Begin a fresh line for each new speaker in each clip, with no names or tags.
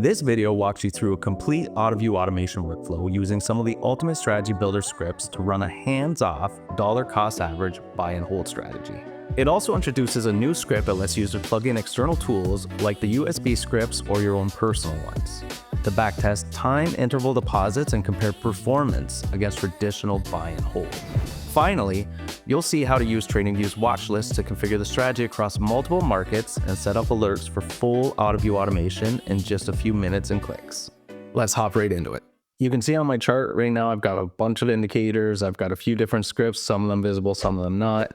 This video walks you through a complete Autoview automation workflow using some of the ultimate strategy builder scripts to run a hands-off dollar cost average buy and hold strategy. It also introduces a new script that lets users plug in external tools like the USB scripts or your own personal ones to backtest time interval deposits and compare performance against traditional buy and hold. Finally, you'll see how to use TradingView's watchlist to configure the strategy across multiple markets and set up alerts for full Autoview automation in just a few minutes and clicks. Let's hop right into it. You can see on my chart right now, I've got a bunch of indicators. I've got a few different scripts, some of them visible, some of them not.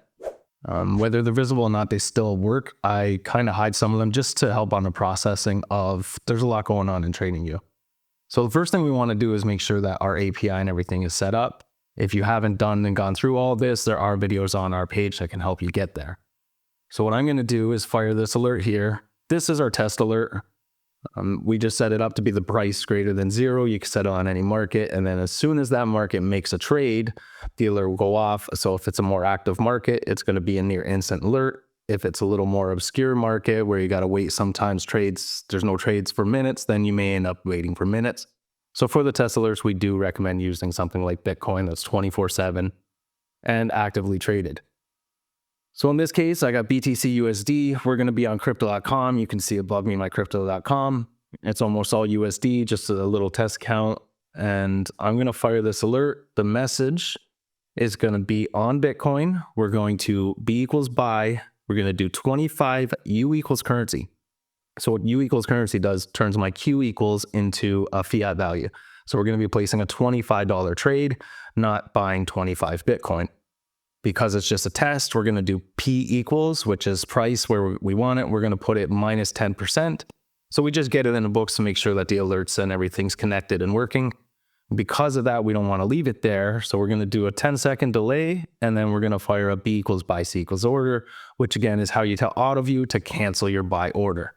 Whether they're visible or not, they still work. I kind of hide some of them just to help on the processing of, there's a lot going on in TradingView. So the first thing we want to do is make sure that our API and everything is set up. If you haven't done and gone through all this, there are videos on our page that can help you get there. So what I'm going to do is fire this alert here. This is our test alert. We just set it up to be the price greater than 0. You can set it on any market. And then as soon as that market makes a trade, the alert will go off. So if it's a more active market, it's going to be a near instant alert. If it's a little more obscure market where you got to wait sometimes trades, there's no trades for minutes, then you may end up waiting for minutes. So for the test alerts, we do recommend using something like Bitcoin that's 24/7 and actively traded. So in this case, I got BTC USD. We're going to be on crypto.com. You can see above me my crypto.com. It's almost all USD, just a little test count. And I'm going to fire this alert. The message is going to be on Bitcoin. We're going to B equals buy. We're going to do 25 U equals currency. So what U equals currency does, turns my Q equals into a fiat value. So we're going to be placing a $25 trade, not buying 25 Bitcoin. Because it's just a test, we're going to do P equals, which is price where we want it. We're going to put it minus 10%. So we just get it in the books to make sure that the alerts and everything's connected and working. Because of that, we don't want to leave it there. So we're going to do a 10-second delay, and then we're going to fire a B equals buy C equals order, which again is how you tell Autoview to cancel your buy order.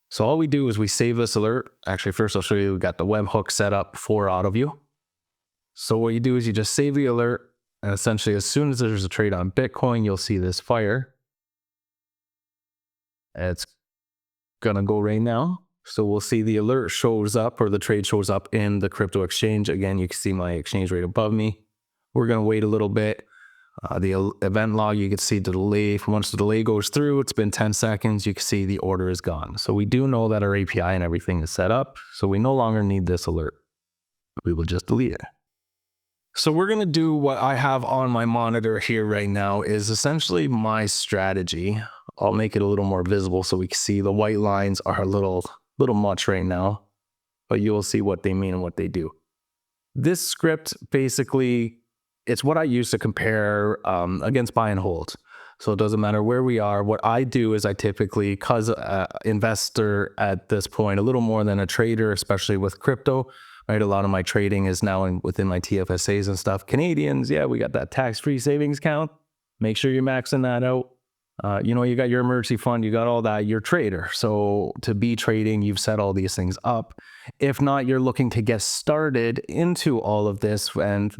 So all we do is we save this alert. Actually, first I'll show you, we got the webhook set up for Autoview. So what you do is you just save the alert, and essentially as soon as there's a trade on Bitcoin, you'll see this fire. It's gonna go right now. So we'll see the alert shows up, or the trade shows up in the crypto exchange. Again, you can see my exchange rate above me. We're gonna wait a little bit. The event log, you can see the delay. Once the delay goes through, it's been 10 seconds, you can see the order is gone. So we do know that our API and everything is set up, so we no longer need this alert. We will just delete it. So we're going to do what I have on my monitor here right now is essentially my strategy. I'll make it a little more visible so we can see the white lines are a little much right now, but you'll see what they mean and what they do. This script basically, it's what I use to compare against buy and hold. So it doesn't matter where we are. What I do is I typically, because investor at this point, a little more than a trader, especially with crypto, right? A lot of my trading is now within my TFSAs and stuff. Canadians, yeah, we got that tax-free savings account. Make sure you're maxing that out. You got your emergency fund, you got all that, you're a trader. So to be trading, you've set all these things up. If not, you're looking to get started into all of this, and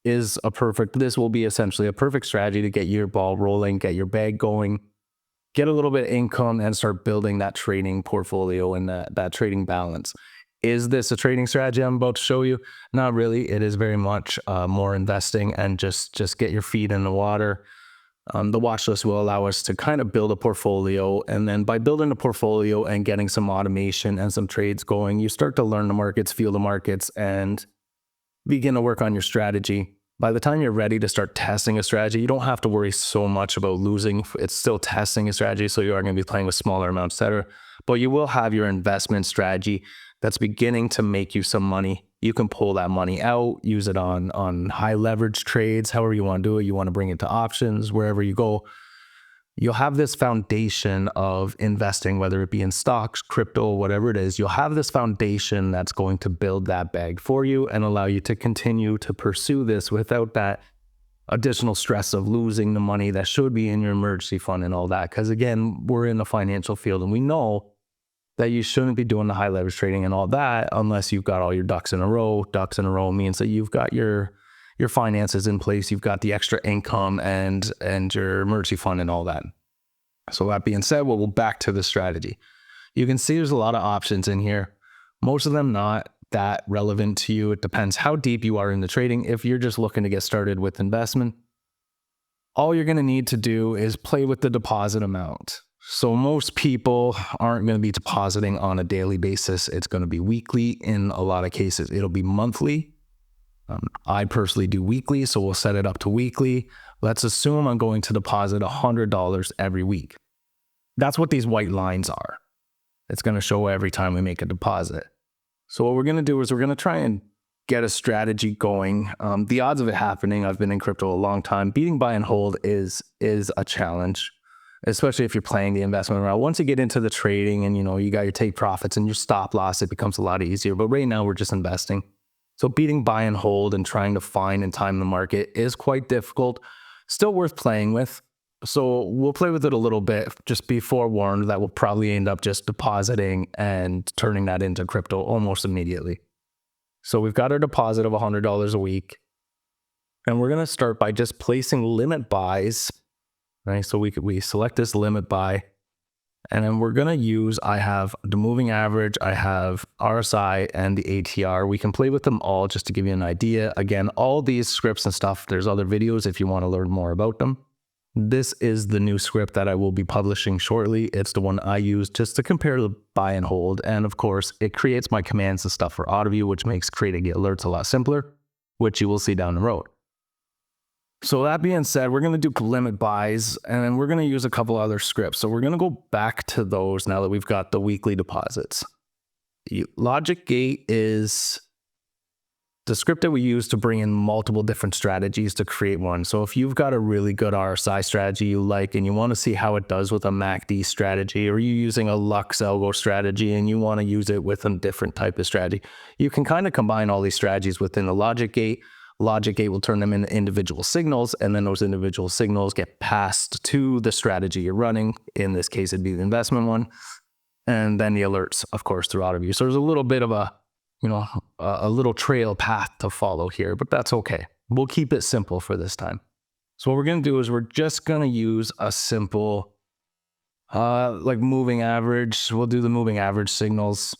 this will be essentially a perfect strategy to get your ball rolling, get your bag going, get a little bit of income, and start building that trading portfolio and that trading balance. Is this a trading strategy I'm about to show you? Not really. It is very much more investing and just get your feet in the water. The watch list will allow us to kind of build a portfolio, and then by building a portfolio and getting some automation and some trades going, you start to learn the markets, feel the markets, and begin to work on your strategy. By the time you're ready to start testing a strategy, you don't have to worry so much about losing. It's still testing a strategy, so you are going to be playing with smaller amounts, etc. But you will have your investment strategy that's beginning to make you some money. You can pull that money out, use it on high leverage trades, however you want to do it. You want to bring it to options, wherever you go. You'll have this foundation of investing, whether it be in stocks, crypto, whatever it is. You'll have this foundation that's going to build that bag for you and allow you to continue to pursue this without that additional stress of losing the money that should be in your emergency fund and all that. Because again, we're in the financial field and we know that you shouldn't be doing the high leverage trading and all that unless you've got all your ducks in a row. Ducks in a row means that you've got your finances in place, you've got the extra income and your emergency fund and all that. So that being said, we'll back to the strategy. You can see there's a lot of options in here. Most of them not that relevant to you. It depends how deep you are in the trading. If you're just looking to get started with investment, all you're going to need to do is play with the deposit amount. So most people aren't going to be depositing on a daily basis. It's going to be weekly. In a lot of cases, it'll be monthly. I personally do weekly, so we'll set it up to weekly. Let's assume I'm going to deposit $100 every week. That's what these white lines are. It's going to show every time we make a deposit. So what we're going to do is we're going to try and get a strategy going. The odds of it happening, I've been in crypto a long time. Beating buy and hold is a challenge, especially if you're playing the investment route. Once you get into the trading and you got your take profits and your stop loss, it becomes a lot easier. But right now we're just investing. So beating buy and hold and trying to find and time the market is quite difficult. Still worth playing with. So we'll play with it a little bit. Just be forewarned that we'll probably end up just depositing and turning that into crypto almost immediately. So we've got our deposit of $100 a week. And we're going to start by just placing limit buys. Right? So we select this limit buy. And then we're going to use, I have the moving average, I have RSI and the ATR. We can play with them all just to give you an idea. Again, all these scripts and stuff, there's other videos if you want to learn more about them. This is the new script that I will be publishing shortly. It's the one I use just to compare the buy and hold. And of course, it creates my commands and stuff for Autoview, which makes creating the alerts a lot simpler, which you will see down the road. So that being said, we're going to do limit buys, and then we're going to use a couple other scripts. So we're going to go back to those now that we've got the weekly deposits. Logic Gate is the script that we use to bring in multiple different strategies to create one. So if you've got a really good RSI strategy you like and you want to see how it does with a MACD strategy, or you're using a Lux algo strategy and you want to use it with a different type of strategy, you can kind of combine all these strategies within the Logic Gate. Logic Gate will turn them into individual signals, and then those individual signals get passed to the strategy you're running. In this case, it'd be the investment one. And then the alerts, of course, through Autoview. So there's a little bit of a little trail path to follow here, but that's okay. We'll keep it simple for this time. So what we're going to do is we're just going to use a simple, like moving average. We'll do the moving average signals.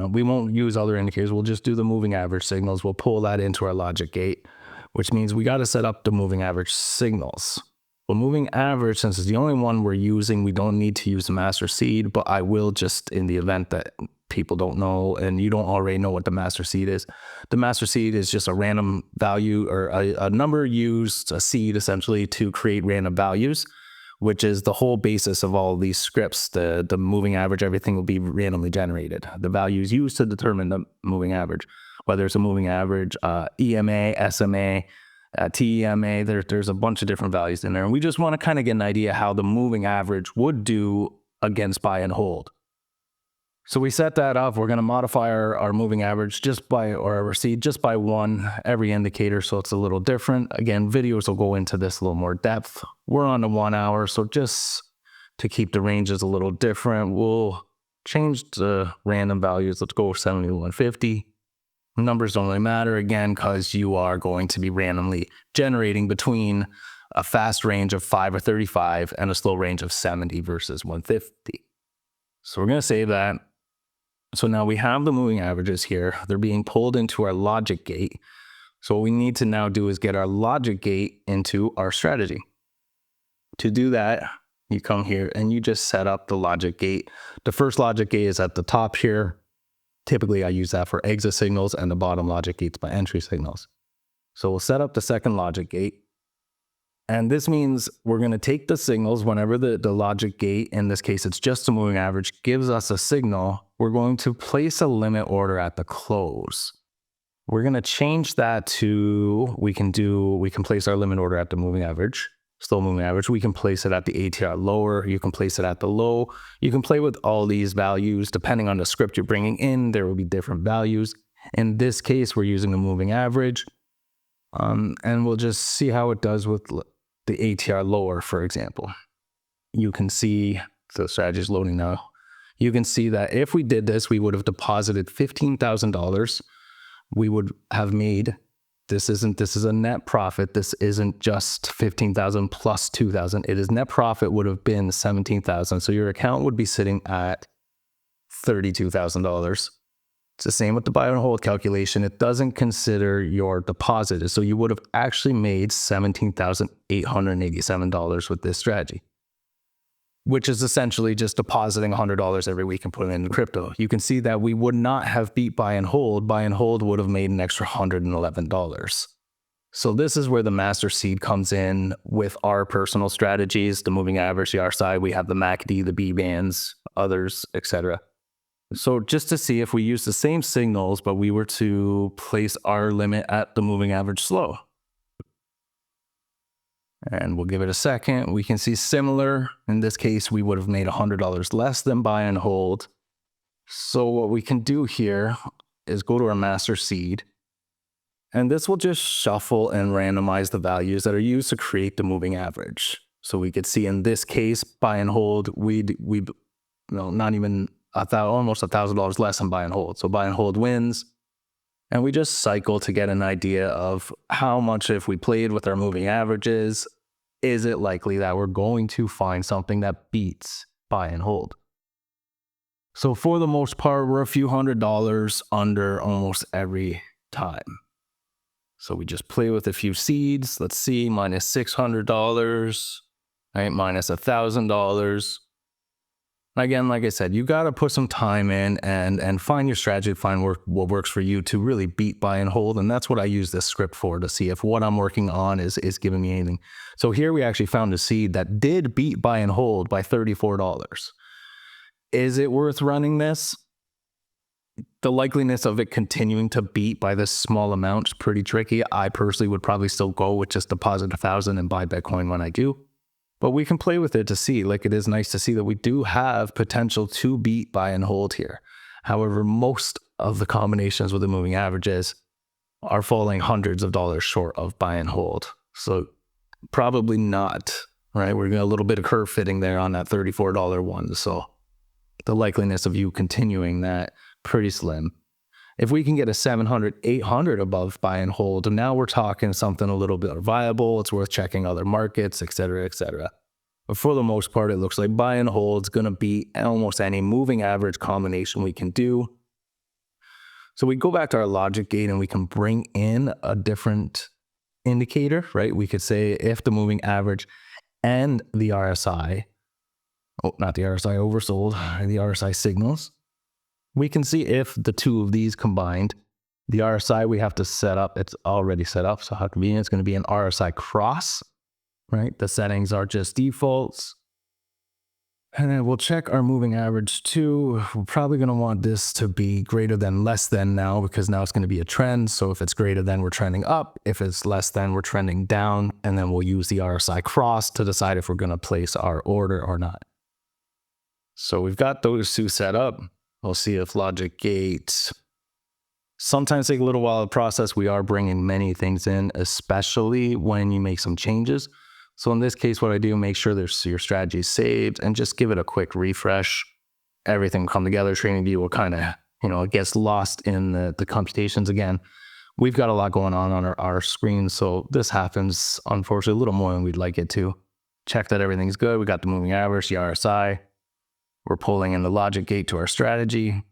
We won't use other indicators. We'll just do the moving average signals. We'll pull that into our Logic Gate, which means we got to set up the moving average signals. Well, moving average, since it's the only one we're using, we don't need to use the master seed, but I will just in the event that people don't know and you don't already know what the master seed is. The master seed is just a random value or a number used, a seed essentially, to create random values, which is the whole basis of all these scripts. The moving average, everything will be randomly generated. The values used to determine the moving average, whether it's a moving average, EMA, SMA, TEMA, there's a bunch of different values in there. And we just want to kind of get an idea how the moving average would do against buy and hold. So we set that up. We're going to modify our moving average or our seed just by one every indicator, so it's a little different. Again, videos will go into this a little more depth. We're on to 1 hour, so just to keep the ranges a little different, we'll change the random values. Let's go 70 to 150. Numbers don't really matter, again, because you are going to be randomly generating between a fast range of 5 or 35 and a slow range of 70 versus 150. So we're going to save that. So now we have the moving averages here. They're being pulled into our Logic Gate. So what we need to now do is get our Logic Gate into our strategy. To do that, you come here and you just set up the Logic Gate. The first Logic Gate is at the top here. Typically, I use that for exit signals, and the bottom Logic Gate's my entry signals. So we'll set up the second Logic Gate. And this means we're going to take the signals whenever the Logic Gate, in this case, it's just a moving average, gives us a signal. We're going to place a limit order at the close. We're going to change that to, we can place our limit order at the moving average, slow moving average. We can place it at the ATR lower. You can place it at the low. You can play with all these values. Depending on the script you're bringing in, there will be different values. In this case, we're using the moving average. And we'll just see how it does with the ATR lower, for example. You can see, the strategy is loading now. You can see that if we did this, we would have deposited $15,000. We would have made, this is a net profit. This isn't just 15,000 plus 2,000. It is net profit would have been 17,000. So your account would be sitting at $32,000. It's the same with the buy and hold calculation. It doesn't consider your deposit. So you would have actually made $17,887 with this strategy, which is essentially just depositing $100 every week and putting it in crypto. You can see that we would not have beat buy and hold. Buy and hold would have made an extra $111. So this is where the master seed comes in with our personal strategies, the moving average, the RSI. We have the MACD, the B bands, others, etc. So just to see if we use the same signals, but we were to place our limit at the moving average slow. And we'll give it a second. We can see similar. In this case, we would have made $100 less than buy and hold. So what we can do here is go to our master seed. And this will just shuffle and randomize the values that are used to create the moving average. So we could see in this case, buy and hold, not even almost $1,000 less than buy and hold. So buy and hold wins. And we just cycle to get an idea of how much, if we played with our moving averages, is it likely that we're going to find something that beats buy and hold? So for the most part, we're a few $100 under almost every time. So we just play with a few seeds. Let's see, minus $600, right? Minus $1,000. Again, like I said, you got to put some time in and find your strategy, find what works for you to really beat buy and hold. And that's what I use this script for, to see if what I'm working on is giving me anything. So here we actually found a seed that did beat buy and hold by $34. Is it worth running this? The likeliness of it continuing to beat by this small amount is pretty tricky. I personally would probably still go with just deposit 1,000 and buy Bitcoin when I do. But we can play with it to see. Like, it is nice to see that we do have potential to beat buy and hold here. However, most of the combinations with the moving averages are falling hundreds of dollars short of buy and hold. So probably not, right? We're getting a little bit of curve fitting there on that $34 one. So the likeliness of you continuing that, pretty slim. If we can get a 700, 800 above buy and hold, now we're talking something a little bit viable. It's worth checking other markets, et cetera, et cetera. But for the most part, it looks like buy and hold is going to beat almost any moving average combination we can do. So we go back to our logic gate and we can bring in a different indicator, right? We could say if the moving average and the RSI, not the RSI oversold, the RSI signals, we can see if the two of these combined, the RSI we have to set up, it's already set up. So how convenient, it's going to be an RSI cross, right? The settings are just defaults. And then we'll check our moving average too. We're probably going to want this to be greater than less than now, because now it's going to be a trend. So if it's greater than, we're trending up. If it's less than, we're trending down. And then we'll use the RSI cross to decide if we're going to place our order or not. So we've got those two set up. We'll see if logic gates sometimes take a little while to process. We are bringing many things in, especially when you make some changes. So in this case, what I do, make sure your strategy is saved and just give it a quick refresh. Everything will come together. TradingView will kind of, it gets lost in the computations again. We've got a lot going on our screen. So this happens, unfortunately, a little more than we'd like it to. Check that everything's good. We got the moving average, the RSI. We're pulling in the logic gate to our strategy.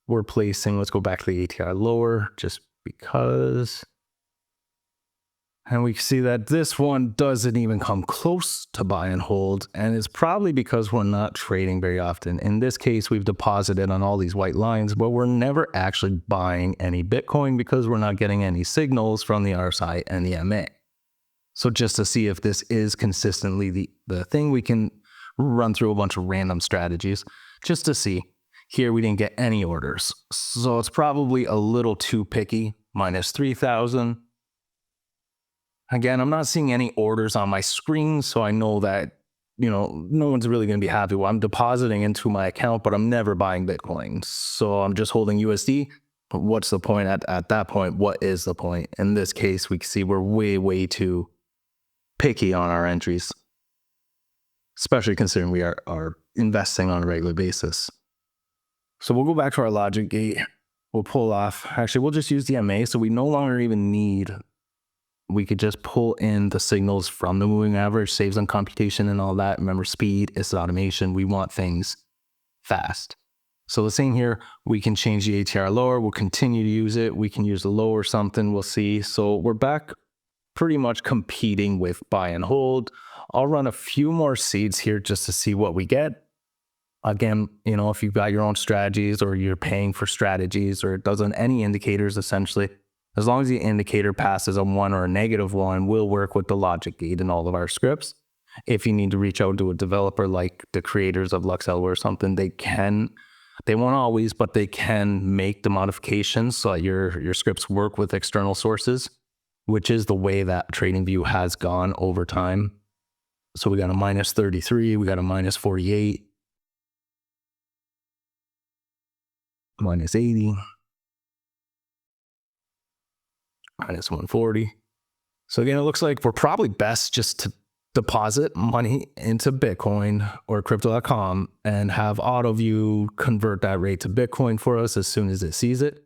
We're placing, let's go back to the ATR lower just because. And we see that this one doesn't even come close to buy and hold. And it's probably because we're not trading very often. In this case, we've deposited on all these white lines, but we're never actually buying any Bitcoin because we're not getting any signals from the RSI and the MA. So just to see if this is consistently the thing, we can run through a bunch of random strategies just to see. Here we didn't get any orders, so it's probably a little too picky. Minus 3,000. Again, I'm not seeing any orders on my screen, so I know that no one's really going to be happy. Well, I'm depositing into my account, but I'm never buying Bitcoin, so I'm just holding USD. But what's the point at that point? What is the point? In this case, we can see we're way too picky on our entries, especially considering we are investing on a regular basis. So we'll go back to our logic gate. We'll pull off. Actually, we'll just use the MA, so we no longer even need. We could just pull in the signals from the moving average, saves on computation and all that. Remember, speed is automation. We want things fast. So the same here, we can change the ATR lower. We'll continue to use it. We can use the low or something. We'll see. So we're back pretty much competing with buy and hold. I'll run a few more seeds here just to see what we get. Again, you know, if you've got your own strategies or you're paying for strategies or it doesn't any indicators, essentially, as long as the indicator passes a 1 or a -1, we'll work with the logic gate in all of our scripts. If you need to reach out to a developer like the creators of Luxel or something, they won't always, but they can make the modifications so that your scripts work with external sources, which is the way that TradingView has gone over time. So we got a -33, we got a -48, -80, -140. So again, it looks like we're probably best just to deposit money into Bitcoin or crypto.com and have Autoview convert that rate to Bitcoin for us as soon as it sees it.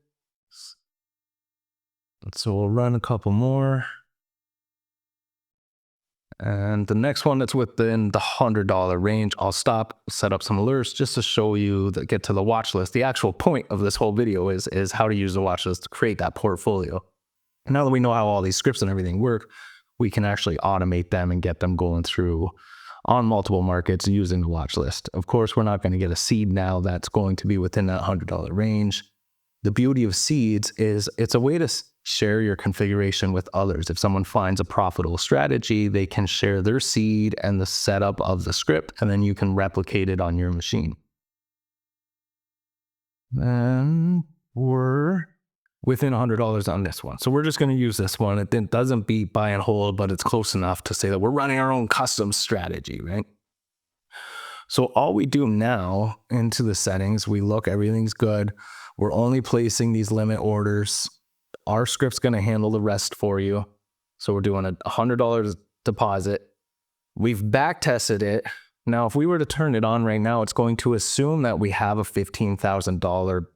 So we'll run a couple more. And the next one that's within the $100 range, I'll stop, set up some alerts just to show you that get to the watch list. The actual point of this whole video is how to use the watch list to create that portfolio. And now that we know how all these scripts and everything work, we can actually automate them and get them going through on multiple markets using the watch list. Of course, we're not going to get a seed now that's going to be within that $100 range. The beauty of seeds is it's a way to share your configuration with others. If someone finds a profitable strategy, they can share their seed and the setup of the script, and then you can replicate it on your machine. And we're within $100 on this one. So we're just going to use this one. It doesn't beat buy and hold, but it's close enough to say that we're running our own custom strategy, right? So all we do now into the settings, we look, everything's good. We're only placing these limit orders. Our script's going to handle the rest for you. So we're doing a $100 deposit. We've back tested it. Now, if we were to turn it on right now, it's going to assume that we have a $15,000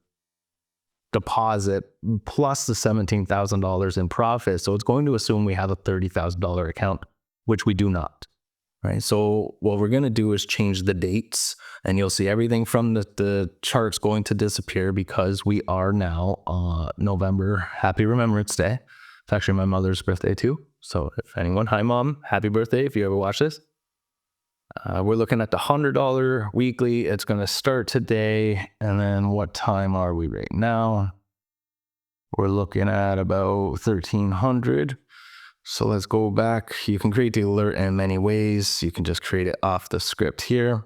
deposit plus the $17,000 in profit. So it's going to assume we have a $30,000 account, which we do not. Right. So what we're going to do is change the dates, and you'll see everything from the charts going to disappear because we are now November. Happy Remembrance Day. It's actually my mother's birthday too. So if anyone, hi mom, happy birthday if you ever watch this. We're looking at the $100 weekly. It's going to start today. And then what time are we right now? We're looking at about 1300. So let's go back. You can create the alert in many ways. You can just create it off the script here.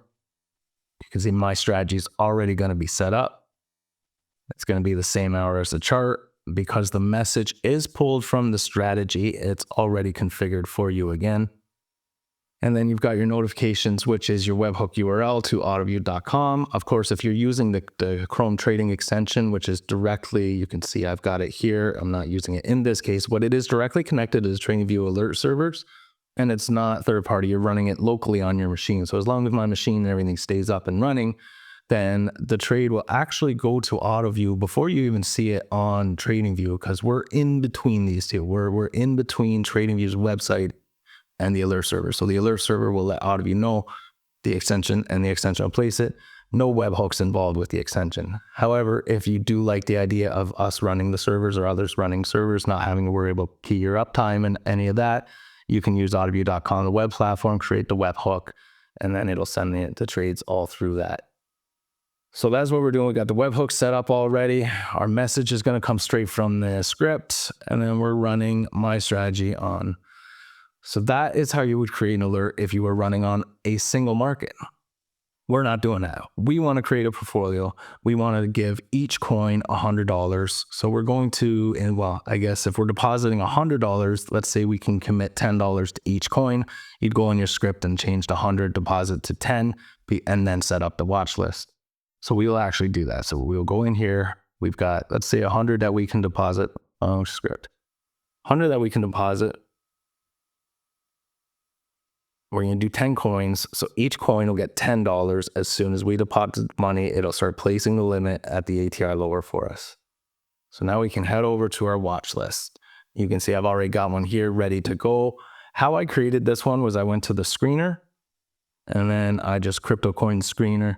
You can see my strategy is already going to be set up. It's going to be the same hour as the chart. Because the message is pulled from the strategy, it's already configured for you again. And then you've got your notifications, which is your webhook URL to autoview.com. Of course, if you're using the Chrome trading extension, which is directly, you can see I've got it here. I'm not using it in this case, but it is directly connected to the TradingView alert servers. And it's not third party. You're running it locally on your machine. So as long as my machine and everything stays up and running, then the trade will actually go to Autoview before you even see it on TradingView, because we're in between these two. We're in between TradingView's website and the alert server. So the alert server will let Autoview know the extension, and the extension will place it. No webhooks involved with the extension. However, if you do like the idea of us running the servers or others running servers, not having to worry about key your uptime and any of that, you can use autoview.com, the web platform, create the webhook, and then it'll send the trades all through that. So that's what we're doing. We got the webhook set up already. Our message is going to come straight from the script, and then we're running my strategy on. So that is how you would create an alert if you were running on a single market. We're not doing that. We want to create a portfolio. We want to give each coin $100. So we're going to, and well, I guess if we're depositing $100, let's say we can commit $10 to each coin. You'd go in your script and change the 100 deposit to 10 and then set up the watch list. So we will actually do that. So we'll go in here. We've got, let's say 100 that we can deposit. Oh, script. 100 that we can deposit. We're going to do 10 coins. So each coin will get $10. As soon as we deposit money, it'll start placing the limit at the ATR lower for us. So now we can head over to our watch list. You can see I've already got one here ready to go. How I created this one was I went to the screener, and then I just crypto coin screener.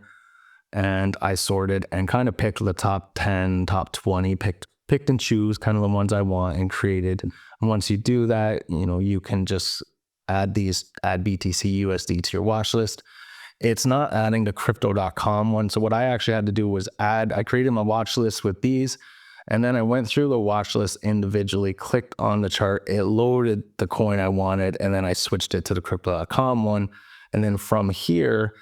and I sorted and kind of picked the top 10, top 20, picked and choose kind of the ones I want and created. And once you do that, you can just add BTC USD to your watch list. It's not adding the crypto.com one. So what I actually had to do was I created my watch list with these, and then I went through the watch list individually, clicked on the chart, it loaded the coin I wanted, and then I switched it to the crypto.com one. And then from here,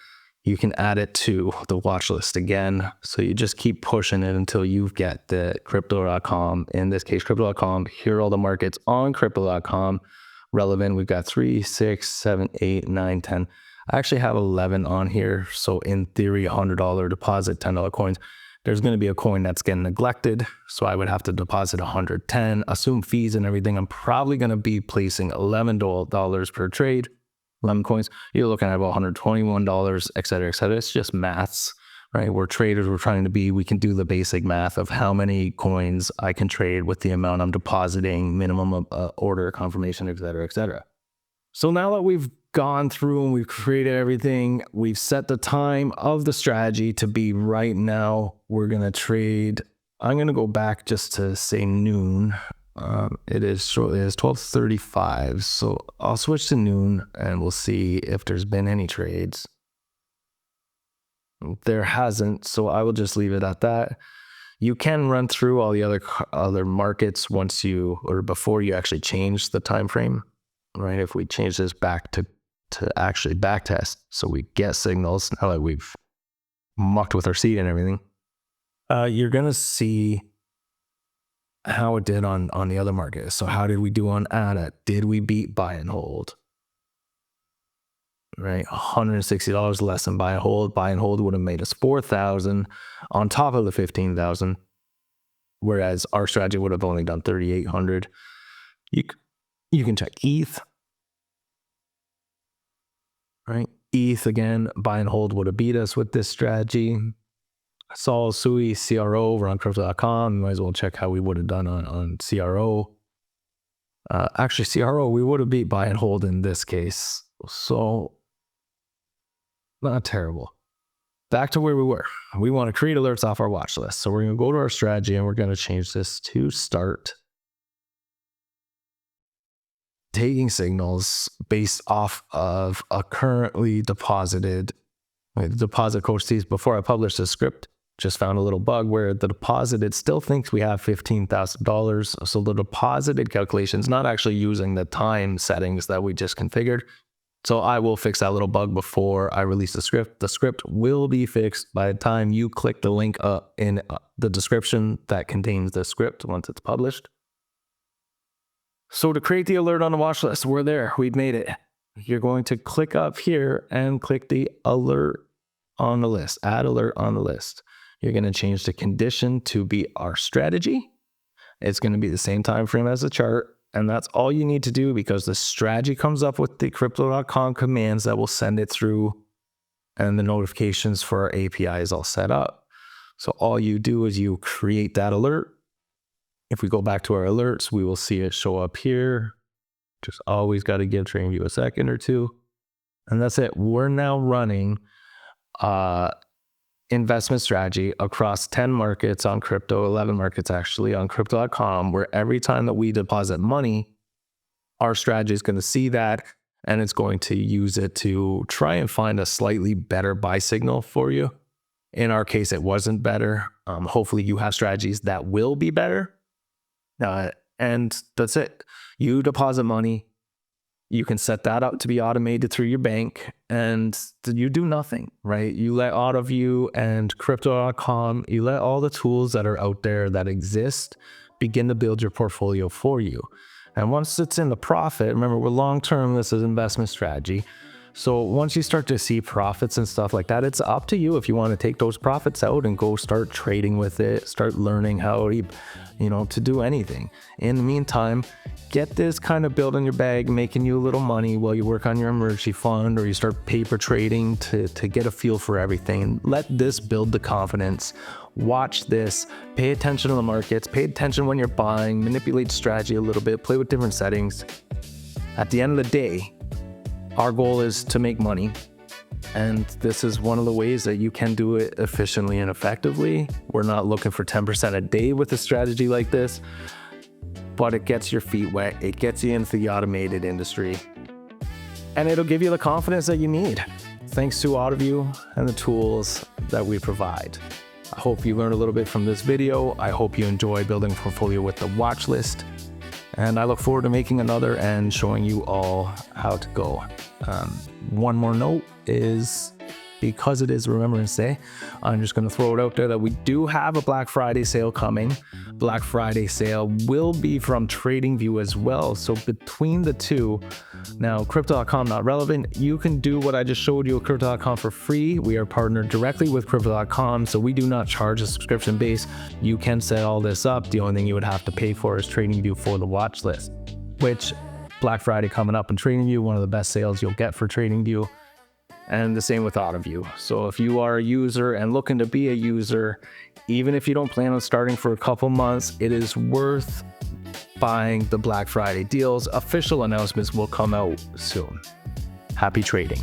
you can add it to the watch list again. So you just keep pushing it until you get the crypto.com. In this case, crypto.com. Here are all the markets on crypto.com relevant. We've got 3, 6, 7, 8, 9, 10. I actually have 11 on here. So in theory, $100 deposit, $10 coins. There's going to be a coin that's getting neglected. So I would have to deposit 110, assume fees and everything. I'm probably going to be placing $11 per trade. 11 coins, you're looking at about $121, et cetera, et cetera. It's just maths, right? We're traders, we're trying to be, we can do the basic math of how many coins I can trade with the amount I'm depositing, minimum of order confirmation, et cetera, et cetera. So now that we've gone through and we've created everything, we've set the time of the strategy to be right now. We're going to trade. I'm going to go back just to say noon. It is 12:35, so I'll switch to noon and we'll see if there's been any trades. There hasn't, so I will just leave it at that. You can run through all the other markets before you actually change the time frame, right? If we change this back to actually back test, so we get signals now that we've mucked with our seed and everything, you're gonna see how it did on the other market. So how did we do on ADA? Did we beat buy and hold? Right, $160 less than buy and hold. Buy and hold would have made us 4,000 on top of the 15,000, whereas our strategy would have only done 3,800. You can check ETH, right? ETH again, buy and hold would have beat us with this strategy. Sol Sui CRO over on crypto.com. You might as well check how we would have done on CRO. Actually, CRO, we would have beat buy and hold in this case. So, not terrible. Back to where we were. We want to create alerts off our watch list. So we're going to go to our strategy and we're going to change this to start taking signals based off of a currently deposited deposit code sees. Before I published this script, just found a little bug where the deposited still thinks we have $15,000. So the deposited calculation is not actually using the time settings that we just configured. So I will fix that little bug before I release the script. The script will be fixed by the time you click the link in the description that contains the script once it's published. So to create the alert on the watch list, we're there. We've made it. You're going to click up here and click the alert on the list, add alert on the list. You're going to change the condition to be our strategy. It's going to be the same time frame as the chart. And that's all you need to do because the strategy comes up with the crypto.com commands that will send it through and the notifications for our API is all set up. So all you do is you create that alert. If we go back to our alerts, we will see it show up here. Just always got to give TradingView a second or two. And that's it. We're now running investment strategy across 10 markets on crypto, 11 markets actually on crypto.com, where every time that we deposit money, our strategy is going to see that and it's going to use it to try and find a slightly better buy signal for you. In our case, it wasn't better. Hopefully you have strategies that will be better. And that's it. You deposit money. You can set that up to be automated through your bank and you do nothing, right? You let Autoview and crypto.com, you let all the tools that are out there that exist begin to build your portfolio for you. And once it's in the profit, remember we're long-term, this is investment strategy. So once you start to see profits and stuff like that, it's up to you if you want to take those profits out and go start trading with it, start learning how to do anything. In the meantime, get this kind of built in your bag, making you a little money while you work on your emergency fund or you start paper trading to get a feel for everything. Let this build the confidence. Watch this, pay attention to the markets, pay attention when you're buying, manipulate strategy a little bit, play with different settings. At the end of the day, our goal is to make money. And this is one of the ways that you can do it efficiently and effectively. We're not looking for 10% a day with a strategy like this, but it gets your feet wet. It gets you into the automated industry, and it'll give you the confidence that you need, thanks to Autoview and the tools that we provide. I hope you learned a little bit from this video. I hope you enjoy building a portfolio with the watch list, and I look forward to making another and showing you all how to go. One more note is, because it is Remembrance Day, I'm just going to throw it out there that we do have a Black Friday sale coming. Black Friday sale will be from TradingView as well. So between the two, now Crypto.com not relevant. You can do what I just showed you at Crypto.com for free. We are partnered directly with Crypto.com, so we do not charge a subscription base. You can set all this up. The only thing you would have to pay for is TradingView for the watch list, which Black Friday coming up in TradingView, one of the best sales you'll get for TradingView. And the same with Autoview. So if you are a user and looking to be a user, even if you don't plan on starting for a couple months, it is worth buying the Black Friday deals. Official announcements will come out soon. Happy trading.